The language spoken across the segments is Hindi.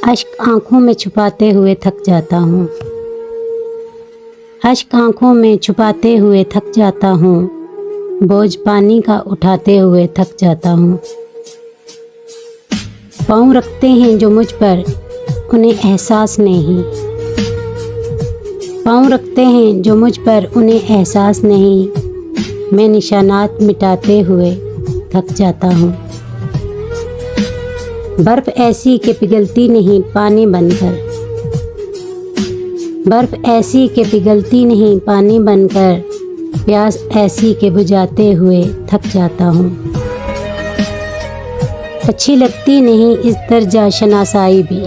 अश्क आँखों में छुपाते हुए थक जाता हूँ। अश्क आँखों में छुपाते हुए थक जाता हूँ। बोझ पानी का उठाते हुए थक जाता हूँ। पाँव रखते हैं जो मुझ पर, उन्हें एहसास नहीं। पाँव रखते हैं जो मुझ पर, उन्हें एहसास नहीं। मैं निशानात मिटाते हुए थक जाता हूँ। बर्फ़ ऐसी कि पिघलती नहीं पानी बनकर। बर्फ़ ऐसी कि पिघलती नहीं पानी बनकर। प्यास ऐसी कि बुझाते हुए थक जाता हूँ। अच्छी लगती नहीं इस दर्जा शनासाई भी।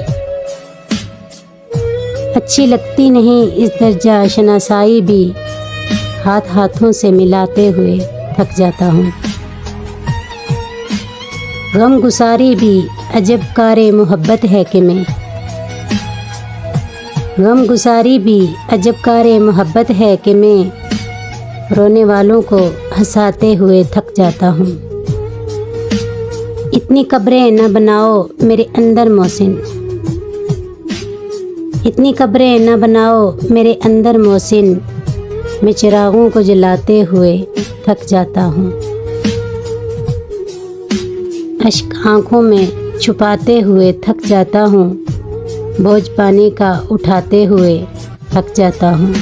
अच्छी लगती नहीं इस दर्जा शनासाई भी। हाथ हाथों से मिलाते हुए थक जाता हूँ। गम गुसारी भी अजब कारे मोहब्बत है कि मैं। गम गुसारी भी अजब कारे मोहब्बत है कि मैं। रोने वालों को हंसाते हुए थक जाता हूँ। इतनी कब्रें न बनाओ मेरे अंदर मोहसिन। इतनी कब्रें न बनाओ मेरे अंदर मोहसिन। मैं चिरागों को जलाते हुए थक जाता हूँ। अश्क आँखों में छुपाते हुए थक जाता हूँ। बोझ पानी का उठाते हुए थक जाता हूँ।